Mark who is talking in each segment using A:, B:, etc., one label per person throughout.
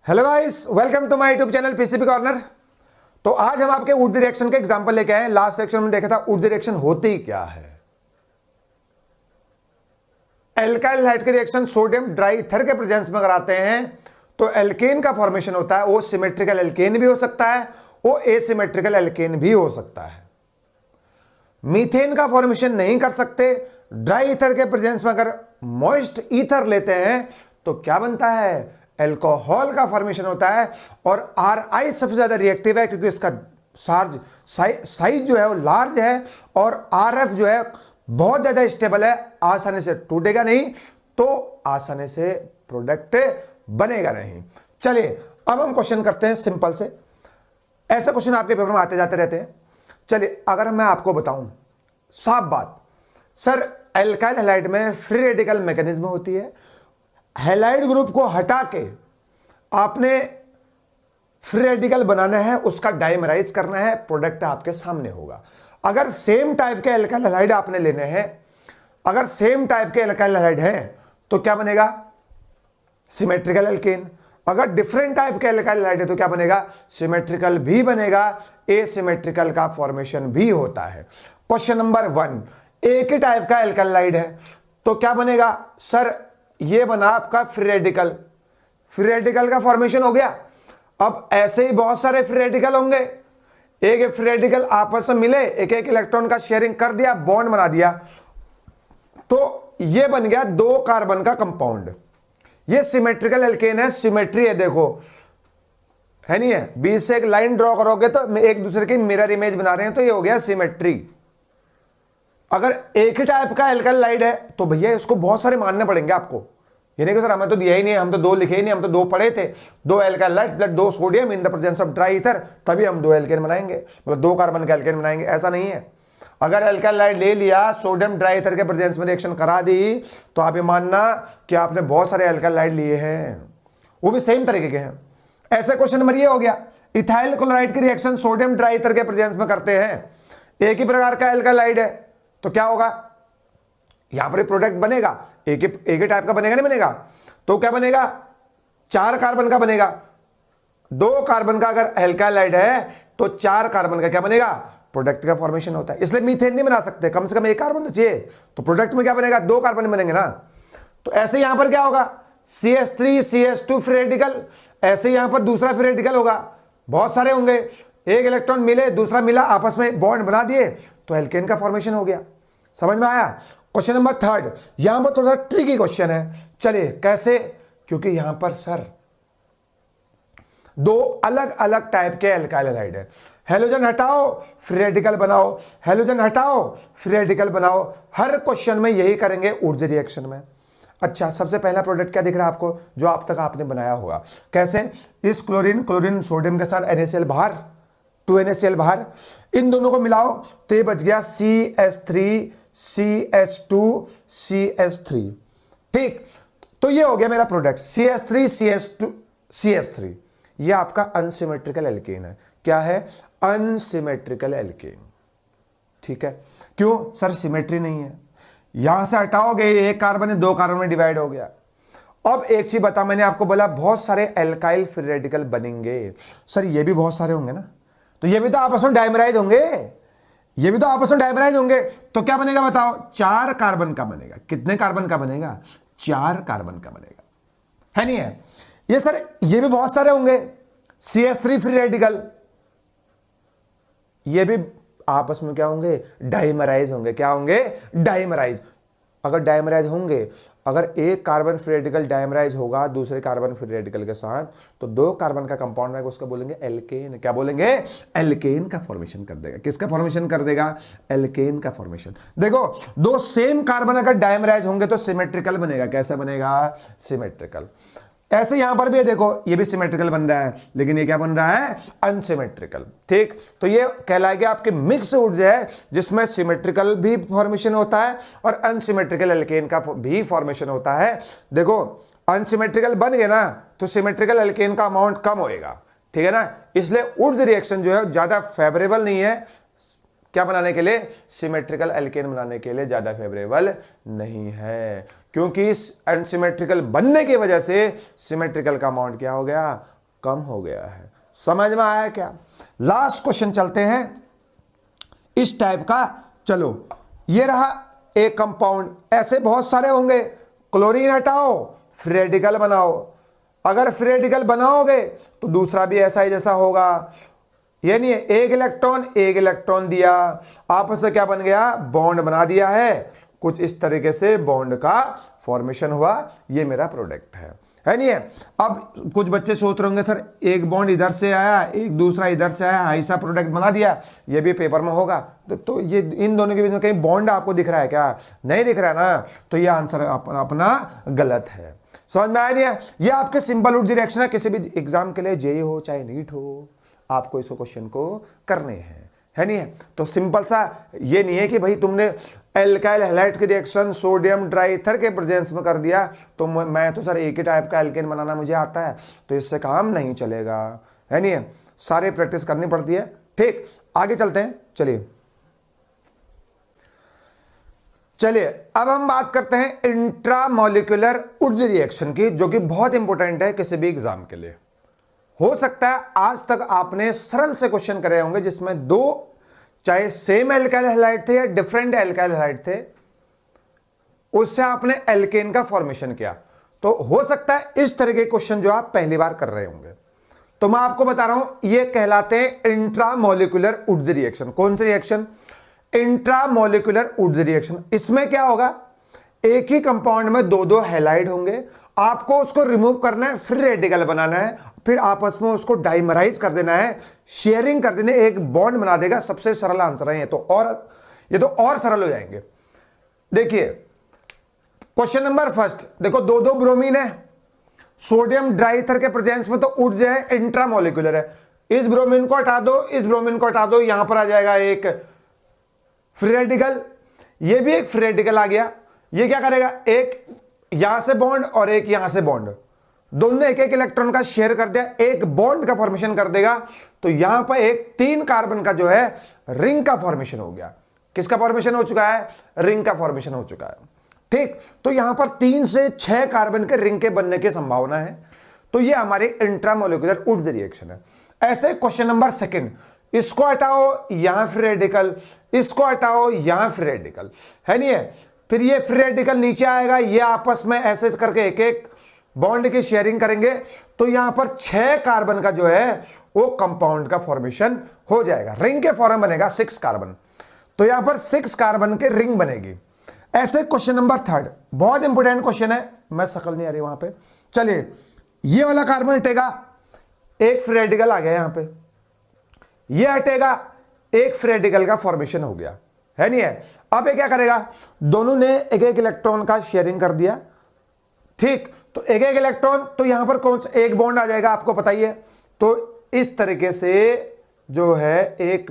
A: Hello guys, welcome to my YouTube channel PCB corner. तो आज हम आपके ऊर्जा रिएक्शन के एग्जांपल लेके आए हैं। लास्ट सेक्शन में देखा था ऊर्जा रिएक्शन होती क्या है। एल्काइल हैलाइड के रिएक्शन सोडियम ड्राईईथर के प्रेजेंस में कराते हैं तो एल्केन का फॉर्मेशन होता है। वो सिमेट्रिकल एल्केन भी हो सकता है, वो एसिमेट्रिकल एल्केन भी हो सकता है। मीथेन का फॉर्मेशन नहीं कर सकते। ड्राईईथर के प्रेजेंस में अगर मॉइस्ट ईथर लेते हैं तो क्या बनता है, एल्कोहल का फॉर्मेशन होता है। और Ri सबसे ज्यादा रिएक्टिव है क्योंकि इसका साइज जो है वो लार्ज है और Rf जो है बहुत ज्यादा स्टेबल है, आसानी से टूटेगा नहीं तो आसानी से प्रोडक्ट बनेगा नहीं। चलिए अब हम क्वेश्चन करते हैं सिंपल से। ऐसे क्वेश्चन आपके पेपर में आते जाते रहते हैं। चलिए अगर मैं आपको बताऊं साफ बात, सर एल्काइल हैलाइड में फ्री रेडिकल मैकेनिज्म होती है। हैलाइड ग्रुप को हटा के आपने फ्री रेडिकल बनाना है, उसका डाइमराइज करना है, प्रोडक्ट आपके सामने होगा। अगर सेम टाइप के एल्काइल हैलाइड आपने लेने हैं, अगर सेम टाइप के एल्काइल हैलाइड हैं तो क्या बनेगा, सिमेट्रिकल एल्केन। अगर डिफरेंट टाइप के एल्काइल हैलाइड है तो क्या बनेगा, सिमेट्रिकल भी बनेगा, एसिमेट्रिकल का फॉर्मेशन भी होता है। क्वेश्चन नंबर 1, एक ही टाइप का एल्काइल हैलाइड है तो क्या बनेगा, सर ये बना आपका फ्री रेडिकल। फ्री रेडिकल का फॉर्मेशन हो गया। अब ऐसे ही बहुत सारे फ्री रेडिकल होंगे, एक फ्री रेडिकल आपस में मिले, एक एक इलेक्ट्रॉन का शेयरिंग कर दिया, बॉन्ड बना दिया, तो ये बन गया 2 कार्बन का कंपाउंड। ये सिमेट्रिकल एल्केन है, सिमेट्री है, देखो है नहीं है। बीच से एक लाइन ड्रॉ करोगे तो एक दूसरे की मिरर इमेज बना रहे हैं, तो ये हो गया सिमेट्री। अगर एक ही टाइप का एल्काइल हैलाइड है तो भैया इसको बहुत सारे मानने पड़ेंगे आपको। ये नहीं कि सर हमें तो दिया ही नहीं, हम तो 2 लिखे ही नहीं, हम तो 2 पढ़े थे, 2 alkyl halide plus 2 sodium in the presence of dry ether, तभी हम 2 एल्केन बनाएंगे, मतलब 2 कार्बन का एल्केन बनाएंगे। ऐसा नहीं है। अगर एल्काइल हैलाइड ले लिया, सोडियम ड्राईईथर के प्रेजेंस में रिएक्शन करा दी तो आप ये मानना कि आपने बहुत सारे एल्काइल हैलाइड लिए हैं, वो भी सेम तरीके के हैं। ऐसे क्वेश्चन नंबर ये हो गया, इथाइल क्लोराइड की रिएक्शन सोडियम ड्राईईथर के प्रेजेंस में करते हैं, एक ही प्रकार का एल्काइल हैलाइड है तो क्या होगा, यहां पर प्रोडक्ट बनेगा, एक ही टाइप का बनेगा, नहीं बनेगा तो क्या बनेगा, 4 कार्बन का बनेगा। 2 कार्बन का अगर एल्काइल हैलाइड है तो 4 कार्बन का क्या बनेगा, प्रोडक्ट का फॉर्मेशन होता है। इसलिए मीथेन नहीं बना सकते, कम से कम 1 कार्बन तो चाहिए, तो प्रोडक्ट में क्या बनेगा, 2 कार्बन बनेंगे ना। तो ऐसे यहां पर क्या होगा, CH3 CH2 फ्री रेडिकल, ऐसे यहां पर दूसरा फ्री रेडिकल होगा, बहुत सारे होंगे, एक इलेक्ट्रॉन मिले दूसरा मिला, आपस में बॉन्ड बना दिए तो एल्केन का फॉर्मेशन हो गया। समझ में आया। क्वेश्चन नंबर 3, यहां पर थोड़ा ट्रिकी क्वेश्चन है। चलिए कैसे, क्योंकि यहां पर सर 2 अलग अलग टाइप के एल्काइल हैलाइड है। हेलोजन हटाओ फ्री रेडिकल बनाओ, हेलोजन हटाओ फ्री रेडिकल बनाओ, हर क्वेश्चन में यही करेंगे ऊर्जा रिएक्शन में। अच्छा, सबसे पहला प्रोडक्ट क्या दिख रहा है आपको, जो आप तक आपने बनाया होगा। कैसे, इस क्लोरीन सोडियम के साथ NaCl बाहर, 2 NaCl बाहर, इन दोनों को मिलाओ तो ये बच गया CH3 CH2 CH3। ठीक, तो ये हो गया मेरा प्रोडक्ट CH3 CH2 CH3। ये आपका अनसिमेट्रिकल एल्केन है। क्या है, अनसिमेट्रिकल एल्केन। ठीक है, क्यों सर, सिमेट्री नहीं है। यहां से हटाओगे, 1 कार्बन है 2 कार्बन में डिवाइड हो गया। अब एक चीज बता, मैंने आपको बोला बहुत सारे एल्काइल फ्री रेडिकल बनेंगे, सर ये भी बहुत सारे होंगे ना, तो ये भी तो आपस में डाइमराइज होंगे, ये भी तो आपस में डाइमराइज होंगे, तो क्या बनेगा बताओ, 4 कार्बन का बनेगा। कितने कार्बन का बनेगा, 4 कार्बन का बनेगा, है नहीं है। ये सर ये भी बहुत सारे होंगे, CH3 फ्री रेडिकल, ये भी आपस में क्या होंगे, डाइमराइज होंगे। क्या होंगे, डाइमराइज। अगर डाइमराइज होंगे, अगर एक कार्बन फ्री रेडिकल डाइमराइज होगा दूसरे कार्बन फ्री रेडिकल के साथ, तो 2 कार्बन का कंपाउंड रहेगा, उसका बोलेंगे एल्केन। क्या बोलेंगे, एल्केन का फॉर्मेशन कर देगा। किसका फॉर्मेशन कर देगा, एल्केन का फॉर्मेशन। देखो 2 सेम कार्बन अगर डाइमराइज होंगे तो सिमेट्रिकल बनेगा। कैसा बनेगा, सिमेट्रिकल। ऐसे यहां पर भी देखो, ये भी सिमेट्रिकल बन रहा है, लेकिन ये क्या बन रहा है, अनसिमेट्रिकल। ठीक, तो ये कहलाएगा आपके मिक्स ऊर्जा है, जिसमें सिमेट्रिकल भी फॉर्मेशन होता है और अनसिमेट्रिकल एल्केन का भी फॉर्मेशन होता है। देखो अनसिमेट्रिकल बन गए ना तो सिमेट्रिकल एल्केन का अमाउंट कम होएगा, ठीक है ना। इसलिए ऊर्जा रिएक्शन जो है ज्यादा फेवरेबल नहीं है क्या बनाने के लिए, सिमेट्रिकल एल्केन बनाने के लिए ज्यादा फेवरेबल नहीं है, क्योंकि अनसिमेट्रिकल बनने की वजह से सिमेट्रिकल का अमाउंट क्या हो गया, कम हो गया है। समझ में आया क्या? लास्ट क्वेश्चन चलते हैं इस टाइप का। चलो ये रहा एक कंपाउंड, ऐसे बहुत सारे होंगे। क्लोरीन हटाओ, फ्री रेडिकल बनाओ। अगर फ्री रेडिकल बनाओगे तो दूसरा भी ऐसा ही जैसा होगा। ये नहीं है एक इलेक्ट्रॉन दिया, आपस में क्या बन गया, बॉन्ड बना दिया है। कुछ इस तरीके से बॉन्ड का फॉर्मेशन हुआ, ये मेरा प्रोडक्ट है नहीं है। अब कुछ बच्चे सोच रहे होंगे सर एक बॉन्ड इधर से आया, एक दूसरा इधर से आया, ऐसा प्रोडक्ट बना दिया, ये भी पेपर में होगा। तो ये इन दोनों के बीच में कहीं बॉन्ड आपको दिख रहा है क्या? नहीं दिख रहा है ना, तो ये आंसर अपना गलत है। समझ में आया नहीं है? ये आपके सिंपल रूट रिएक्शन है, किसी भी एग्जाम के लिए, जेईई हो चाहे नीट हो, आपको इस क्वेश्चन को करने हैं, है नहीं है? तो सिंपल सा ये नहीं है कि भाई तुमने एल्काइल हैलाइड की रिएक्शन सोडियम ड्राईथर के प्रेजेंस में कर दिया तो मैं तो सर एक ही टाइप का एल्केन बनाना मुझे आता है, तो इससे काम नहीं चलेगा, है नहीं है? सारे प्रैक्टिस करनी पड़ती है। ठीक, आगे चलते हैं। चलिए अब हम बात करते हैं इंट्रामोलिकुलर उड्स रिएक्शन की, जो कि बहुत इंपॉर्टेंट है किसी भी एग्जाम के लिए। हो सकता है आज तक आपने सरल से क्वेश्चन करे होंगे जिसमें दो चाहे सेम एल्काइल हैलाइड थे या डिफरेंट एल्काइल हैलाइड थे, उससे आपने एल्केन का फॉर्मेशन किया। तो हो सकता है इस तरह के क्वेश्चन जो आप पहली बार कर रहे होंगे, तो मैं आपको बता रहा हूं ये कहलाते हैं इंट्रामोलिकुलर उड्स रिएक्शन। कौन सी रिएक्शन? Intramolecular Wurtz reaction. इसमें क्या होगा, एक ही कंपाउंड में दो दो हैलाइड होंगे, आपको उसको रिमूव करना है, फ्री रेडिकल बनाना है, फिर आपस में उसको डाइमराइज कर देना है, शेयरिंग कर देना है, एक बॉन्ड बना देगा। सबसे सरल आंसर है ये तो और सरल हो जाएंगे। देखिए क्वेश्चन नंबर फर्स्ट, देखो दो दो ब्रोमीन है, सोडियम ड्राईथर के प्रेजेंस में तो ऊर्ज है, इंट्रामोलिकुलर है। इस ब्रोमीन को हटा दो, इस ब्रोमीन को हटा दो, यहां पर आ जाएगा एक फ्री रेडिकल, ये भी एक फ्री रेडिकल आ गया। ये क्या करेगा, एक यहां से बॉन्ड और एक यहां से बॉन्ड, दोनों ने एक एक इलेक्ट्रॉन का शेयर कर दिया, एक बॉन्ड का फॉर्मेशन कर देगा। तो यहां पर एक 3 कार्बन का जो है रिंग का फॉर्मेशन हो गया। किसका फॉर्मेशन हो चुका है? रिंग का फॉर्मेशन हो चुका है। ठीक, तो यहां पर 3 से 6 कार्बन के रिंग के बनने की संभावना है। तो ये हमारी इंट्रामोलिकुलर उड्स रिएक्शन है। ऐसे क्वेश्चन नंबर सेकंड, इसको हटाओ यहां फ्री रेडिकल, इसको हटाओ यहां फ्री रेडिकल, है नहीं है? फिर ये फ्री रेडिकल नीचे आएगा, ये आपस में ऐसे करके एक एक बॉन्ड की शेयरिंग करेंगे, तो यहां पर 6 कार्बन का जो है वो कंपाउंड का फॉर्मेशन हो जाएगा। रिंग के फॉर्म बनेगा 6 कार्बन, तो यहां पर 6 कार्बन के रिंग बनेगी। ऐसे क्वेश्चन नंबर थर्ड, बहुत इंपॉर्टेंट क्वेश्चन है, मैं शक्ल नहीं आ रही वहां पे। चलिए ये वाला कार्बन हटेगा, एक फ्री रेडिकल आ गया यहां पे, ये हटेगा, एक फ्री रेडिकल का फॉर्मेशन हो गया, है नहीं है? अब ये क्या करेगा, दोनों ने एक एक इलेक्ट्रॉन का शेयरिंग कर दिया। ठीक, तो एक एक इलेक्ट्रॉन, तो यहां पर कौन सा एक बॉन्ड आ जाएगा आपको पता ही है। तो इस तरीके से जो है एक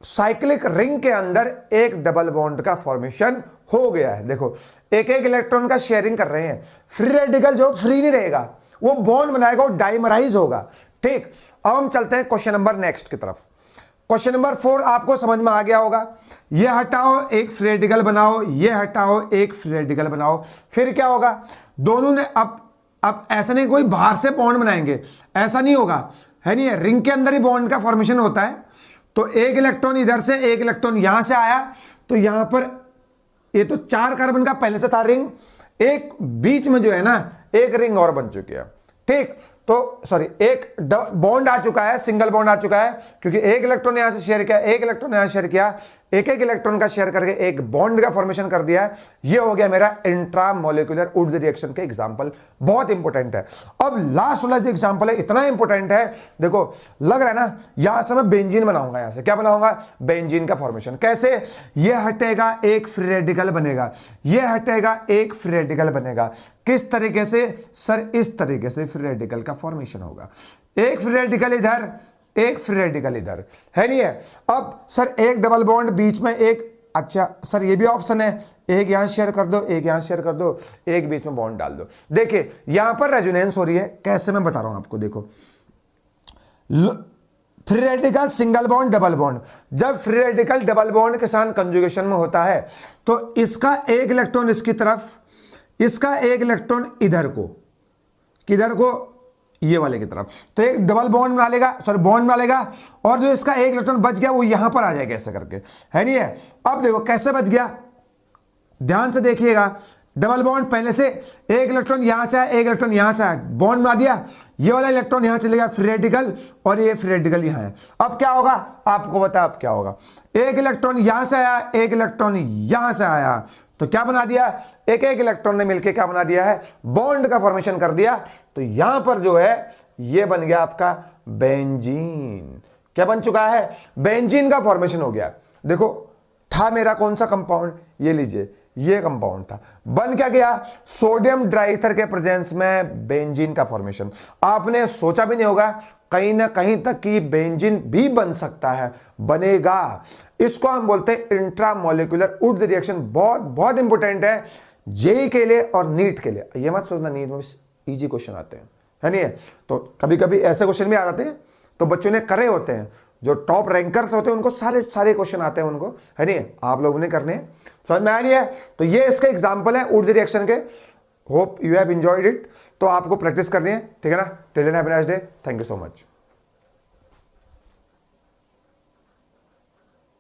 A: साइक्लिक रिंग के अंदर एक डबल बॉन्ड का फॉर्मेशन हो गया है। देखो एक एक इलेक्ट्रॉन का शेयरिंग कर रहे हैं, फ्री रेडिकल जो फ्री नहीं रहेगा, वो बॉन्ड बनाएगा, वो डाइमराइज होगा। ठीक, अब हम चलते हैं क्वेश्चन नंबर नेक्स्ट की तरफ। क्वेश्चन नंबर 4 आपको समझ में आ गया होगा। ये हटाओ एक फ्री रेडिकल बनाओ, ये हटाओ एक फ्री रेडिकल बनाओ, फिर क्या होगा, दोनों ने अब ऐसा नहीं कोई बाहर से बॉन्ड बनाएंगे, ऐसा नहीं होगा, है नहीं है? रिंग के अंदर ही बॉन्ड का फॉर्मेशन होता है। तो एक इलेक्ट्रॉन इधर से, एक इलेक्ट्रॉन यहां से आया, तो यहां पर ये तो 4 कार्बन का पहले से था रिंग, एक बीच में जो है ना एक रिंग और बन चुकी है। ठीक, तो सॉरी एक बॉन्ड आ चुका है, सिंगल बॉन्ड आ चुका है, क्योंकि एक इलेक्ट्रॉन यहां से शेयर किया, एक इलेक्ट्रॉन यहां शेयर किया, एक एक इलेक्ट्रॉन का शेयर करके एक बॉन्ड का फॉर्मेशन कर दिया है। ये हो गया मेरा इंट्रामोलिकुलर उड्स रिएक्शन के एग्जांपल, बहुत इंपॉर्टेंट है। अब लास्ट वाला जो एग्जांपल है इतना इंपॉर्टेंट है, देखो लग रहा है ना, यहां से मैं बेंजीन बनाऊंगा, यहां से क्या बनाऊंगा, बेंजीन का फॉर्मेशन। कैसे, ये हटेगा एक फ्री रेडिकल बनेगा, ये हटेगा एक फ्री रेडिकल बनेगा। किस तरीके से सर, इस तरीके से फ्री रेडिकल का फॉर्मेशन होगा, एक फ्री रेडिकल इधर, एक फ्री रेडिकल इधर, है नहीं है? अब सर एक डबल बॉन्ड बीच में एक, अच्छा सर ये भी ऑप्शन है, एक यहां शेयर कर दो, एक यहां शेयर कर दो, एक बीच में बॉन्ड डाल दो। देखिए यहां पर रेजोनेंस हो रही है, कैसे मैं बता रहा हूं आपको। देखो free radical single bond double bond, जब फ्री रेडिकल डबल बॉन्ड के साथ कंजुगेशन में होता है तो इसका एक इलेक्ट्रॉन इसकी तरफ, इसका एक इलेक्ट्रॉन इधर को, किधर को, ये वाले की तरफ, तो एक डबल बॉन्ड बना लेगा, सॉरी बॉन्ड बना लेगा, और जो इसका एक इलेक्ट्रॉन बच गया वो यहां पर आ जाएगा ऐसे करके, है नहीं है। अब देखो कैसे बच गया, ध्यान से देखिएगा, डबल बॉन्ड पहले से एक इलेक्ट्रॉन यहां से आया, एक इलेक्ट्रॉन यहां से आया, बॉन्ड बना दिया, ये वाला इलेक्ट्रॉन यहां चले गया फ्री रेडिकल, और ये फ्री रेडिकल यहां है। अब क्या होगा आपको पता है, अब क्या होगा, एक इलेक्ट्रॉन यहां से आया, एक इलेक्ट्रॉन यहां से आया, तो क्या बना दिया, एक एक इलेक्ट्रॉन ने मिलकर क्या बना दिया है, बॉन्ड का फॉर्मेशन कर दिया। तो यहां पर जो है ये बन गया आपका बेंजीन। क्या बन चुका है, बेंजीन का फॉर्मेशन हो गया। देखो था मेरा कौन सा कंपाउंड, ये लीजिए, ये कंपाउंड था, बन क्या गया, सोडियम ड्राईथर के प्रेजेंस में बेंजीन का फॉर्मेशन। आपने सोचा भी नहीं होगा कहीं ना कहीं तक कि बेंजीन भी बन सकता है, बनेगा। इसको हम बोलते हैं इंट्रामोलिकुलर वुड्स रिएक्शन। बहुत बहुत इंपॉर्टेंट है जेई के लिए और नीट के लिए। ये मत सोचना नीट में इजी क्वेश्चन आते हैं, है नहीं है, तो कभी कभी ऐसे क्वेश्चन भी आ जाते हैं, तो बच्चों ने करे होते हैं, जो टॉप रैंकर्स होते हैं उनको सारे क्वेश्चन आते हैं उनको, है नहीं है, आप लोगों ने करने हैं। समझ में आ रही है, तो ये इसका एग्जांपल है वुड्स रिएक्शन के। Hope you have enjoyed it. तो आपको प्रैक्टिस करनी है, ठीक है ना। Till then have a nice day, thank you so much.